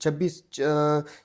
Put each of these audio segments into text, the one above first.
26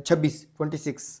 26,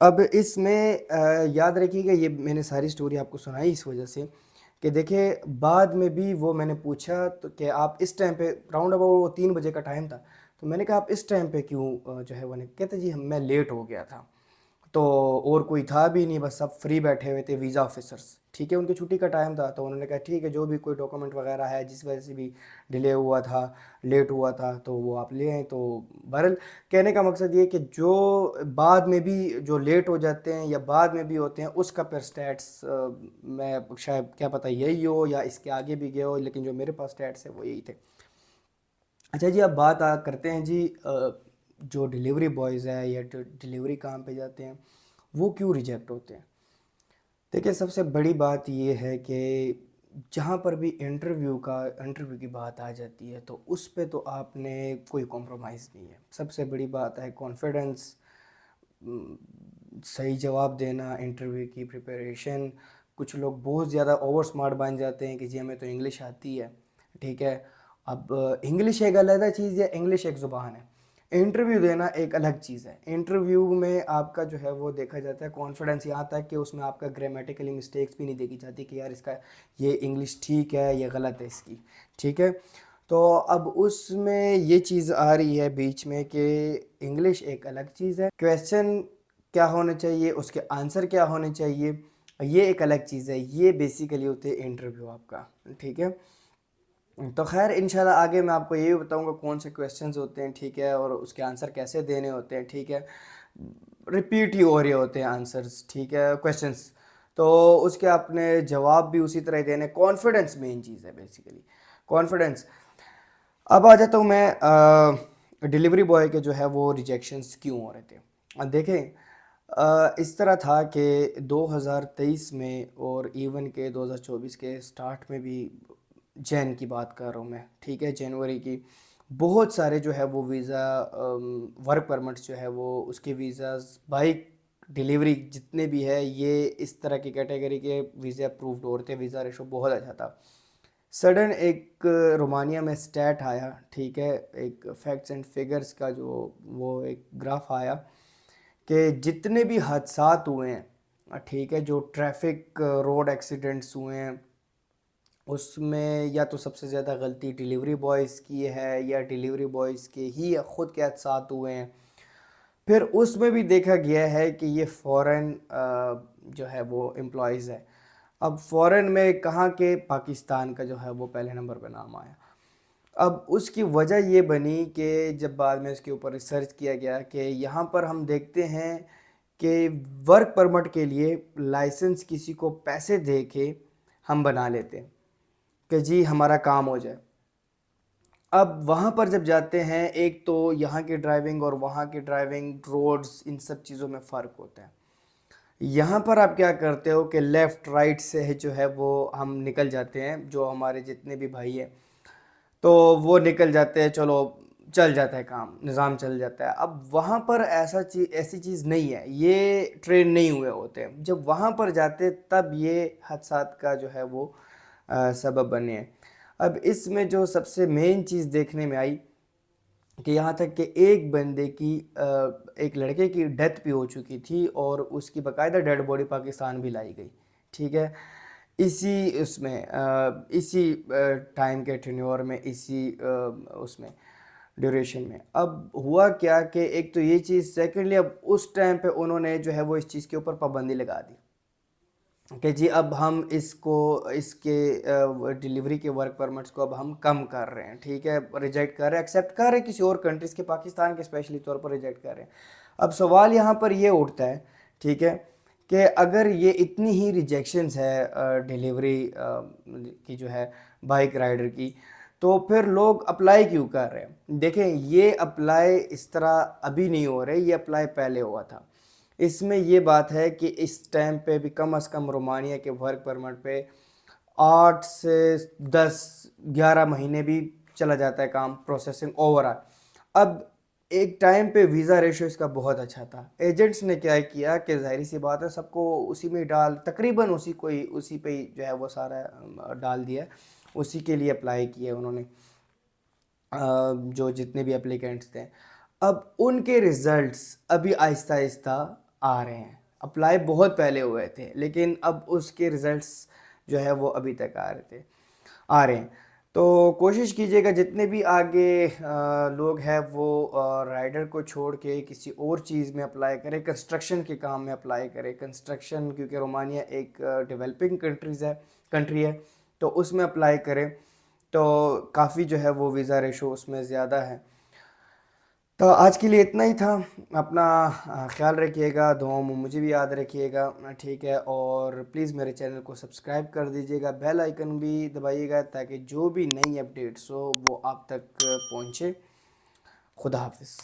اب اس میں یاد رکھیے گا، یہ میں نے ساری سٹوری آپ کو سنائی اس وجہ سے کہ دیکھیں بعد میں بھی وہ میں نے پوچھا تو کہ آپ اس ٹائم پہ راؤنڈ اباؤٹ وہ 3 بجے کا ٹائم تھا، تو میں نے کہا آپ اس ٹائم پہ کیوں جو ہے وہ نہیں کہتے جی میں لیٹ ہو گیا تھا، تو اور کوئی تھا بھی نہیں، بس سب فری بیٹھے ہوئے تھے ویزا آفیسرس، ٹھیک ہے، ان کی چھٹی کا ٹائم تھا، تو انہوں نے کہا ٹھیک ہے جو بھی کوئی ڈاکومنٹ وغیرہ ہے جس وجہ سے بھی ڈیلے ہوا تھا، لیٹ ہوا تھا، تو وہ آپ لے آئیں۔ تو بہرحال کہنے کا مقصد یہ کہ جو بعد میں بھی جو لیٹ ہو جاتے ہیں یا بعد میں بھی ہوتے ہیں اس کا پھر سٹیٹس میں شاید کیا پتہ یہی ہو یا اس کے آگے بھی گیا ہو، لیکن جو میرے پاس سٹیٹس ہے وہ یہی تھے۔ اچھا جی، اب بات کرتے ہیں جی جو ڈیلیوری بوائز ہے یا ڈیلیوری کام پہ جاتے ہیں وہ کیوں ریجیکٹ ہوتے ہیں؟ دیکھیں سب سے بڑی بات یہ ہے کہ جہاں پر بھی انٹرویو کی بات آ جاتی ہے تو اس پہ تو آپ نے کوئی کمپرومائز نہیں ہے۔ سب سے بڑی بات ہے کانفیڈنس، صحیح جواب دینا، انٹرویو کی پریپریشن۔ کچھ لوگ بہت زیادہ اوور سمارٹ بن جاتے ہیں کہ جی ہمیں تو انگلش آتی ہے، ٹھیک ہے۔ اب انگلش ایک علیحدہ چیز ہے، انگلش ایک زبان ہے، انٹرویو دینا ایک الگ چیز ہے۔ انٹرویو میں آپ کا جو ہے وہ دیکھا جاتا ہے کانفیڈنس، یہاں تک کہ اس میں آپ کا گرامیٹیکلی مسٹیکس بھی نہیں دیکھی جاتی کہ یار اس کا یہ انگلش ٹھیک ہے یا غلط ہے اس کی، ٹھیک ہے۔ تو اب اس میں یہ چیز آ رہی ہے بیچ میں کہ انگلش ایک الگ چیز ہے، کویسچن کیا ہونے چاہیے، اس کے آنسر کیا ہونے چاہیے، یہ ایک الگ چیز ہے۔ یہ بیسیکلی ہوتے ہیں انٹرویو آپ کا، ٹھیک ہے۔ تو خیر انشاءاللہ آگے میں آپ کو یہ بتاؤں گا کون سے کویسچنز ہوتے ہیں، ٹھیک ہے، اور اس کے آنسر کیسے دینے ہوتے ہیں، ٹھیک ہے۔ ریپیٹ ہی ہو رہے ہوتے ہیں آنسرز، ٹھیک ہے، کویسچنز، تو اس کے اپنے جواب بھی اسی طرح ہی دینے۔ کانفیڈنس مین چیز ہے بیسیکلی، کانفیڈنس۔ اب آ جاتا ہوں میں ڈیلیوری بوائے کے جو ہے وہ ریجیکشنز کیوں ہو رہے تھے۔ دیکھیں اس طرح تھا کہ 2023 میں اور ایون کہ 2024 کے سٹارٹ میں بھی، جین کی بات کر رہا ہوں میں، ٹھیک ہے، جنوری کی، بہت سارے جو ہے وہ ویزا ورک پرمٹس جو ہے وہ اس کے ویزاز بائک ڈیلیوری جتنے بھی ہے یہ اس طرح کی کیٹیگری کے ویزے اپرووڈ ہو رہے تھے، ویزا ریشو بہت اچھا تھا۔ سڈن ایک رومانیہ میں سٹیٹ آیا، ٹھیک ہے، ایک فیکٹس اینڈ فگرز کا جو وہ ایک گراف آیا کہ جتنے بھی حادثات ہوئے ہیں، ٹھیک ہے، جو ٹریفک روڈ ایکسیڈنٹس ہوئے ہیں، اس میں یا تو سب سے زیادہ غلطی ڈیلیوری بوائز کی ہے یا ڈیلیوری بوائز کے ہی خود کے حادثات ہوئے ہیں۔ پھر اس میں بھی دیکھا گیا ہے کہ یہ فورن جو ہے وہ امپلائیز ہے۔ اب فورن میں کہاں کہ پاکستان کا جو ہے وہ پہلے نمبر پہ نام آیا۔ اب اس کی وجہ یہ بنی کہ جب بعد میں اس کے اوپر ریسرچ کیا گیا کہ یہاں پر ہم دیکھتے ہیں کہ ورک پرمٹ کے لیے لائسنس کسی کو پیسے دے کے ہم بنا لیتے ہیں کہ جی ہمارا کام ہو جائے۔ اب وہاں پر جب جاتے ہیں ایک تو یہاں کی ڈرائیونگ اور وہاں کی ڈرائیونگ، روڈز، ان سب چیزوں میں فرق ہوتا ہے۔ یہاں پر آپ کیا کرتے ہو کہ لیفٹ رائٹ سے جو ہے وہ ہم نکل جاتے ہیں، جو ہمارے جتنے بھی بھائی ہیں تو وہ نکل جاتے ہیں، چلو چل جاتا ہے کام، نظام چل جاتا ہے۔ اب وہاں پر ایسی چیز نہیں ہے، یہ ٹرین نہیں ہوئے ہوتے ہیں۔ جب وہاں پر جاتے تب یہ حادثات کا جو ہے وہ سبب بنے ہیں۔ اب اس میں جو سب سے مین چیز دیکھنے میں آئی کہ یہاں تک کہ ایک بندے کی ایک لڑکے کی ڈیتھ بھی ہو چکی تھی اور اس کی باقاعدہ ڈیڈ باڈی پاکستان بھی لائی گئی، ٹھیک ہے، اسی ٹائم کے ٹینیور میں، اسی اس میں ڈیوریشن میں۔ اب ہوا کیا کہ ایک تو یہ چیز، سیکنڈلی اب اس ٹائم پہ انہوں نے جو ہے وہ اس چیز کے اوپر پابندی لگا دی کہ جی اب ہم اس کے ڈیلیوری کے ورک پرمٹس کو اب ہم کم کر رہے ہیں، ٹھیک ہے، ریجیکٹ کر رہے ہیں، ایکسیپٹ کر رہے ہیں کسی اور کنٹریز کے، پاکستان کے اسپیشلی طور پر ریجیکٹ کر رہے ہیں۔ اب سوال یہاں پر یہ اٹھتا ہے، ٹھیک ہے، کہ اگر یہ اتنی ہی ریجیکشنز ہے ڈیلیوری کی جو ہے بائک رائڈر کی، تو پھر لوگ اپلائی کیوں کر رہے ہیں؟ دیکھیں یہ اپلائی اس طرح ابھی نہیں ہو رہے، یہ اپلائی پہلے ہوا تھا۔ اس میں یہ بات ہے کہ اس ٹائم پہ بھی کم از کم رومانیہ کے ورک پرمٹ پہ 8 سے 10 11 مہینے بھی چلا جاتا ہے کام، پروسیسنگ اوور آل۔ اب ایک ٹائم پہ ویزا ریشو اس کا بہت اچھا تھا، ایجنٹس نے کیا کیا کہ ظاہری سی بات ہے سب کو اسی میں تقریباً اسی پہ ہی جو ہے وہ سارا ڈال دیا، اسی کے لیے اپلائی کیا انہوں نے، جو جتنے بھی اپلیکینٹس تھے۔ اب ان کے ریزلٹس ابھی آہستہ آہستہ آ رہے ہیں. اپلائی بہت پہلے ہوئے تھے لیکن اب اس کے رزلٹس جو ہے وہ ابھی تک آ رہے ہیں. تو کوشش کیجیے گا جتنے بھی آگے لوگ ہیں وہ رائڈر کو چھوڑ کے کسی اور چیز میں اپلائی کریں, کنسٹرکشن کے کام میں اپلائی کریں. کنسٹرکشن کیونکہ رومانیہ ایک ڈیولپنگ کنٹری ہے تو اس میں اپلائی کریں تو کافی جو ہے وہ ویزا ریشو اس میں زیادہ ہے. تو آج کے لیے اتنا ہی تھا. اپنا خیال رکھیے گا, دعاؤں میں مجھے بھی یاد رکھیے گا, ٹھیک ہے. اور پلیز میرے چینل کو سبسکرائب کر دیجیے گا, بیل آئیکن بھی دبائیے گا تاکہ جو بھی نئی اپڈیٹس ہو وہ آپ تک پہنچے. خدا حافظ.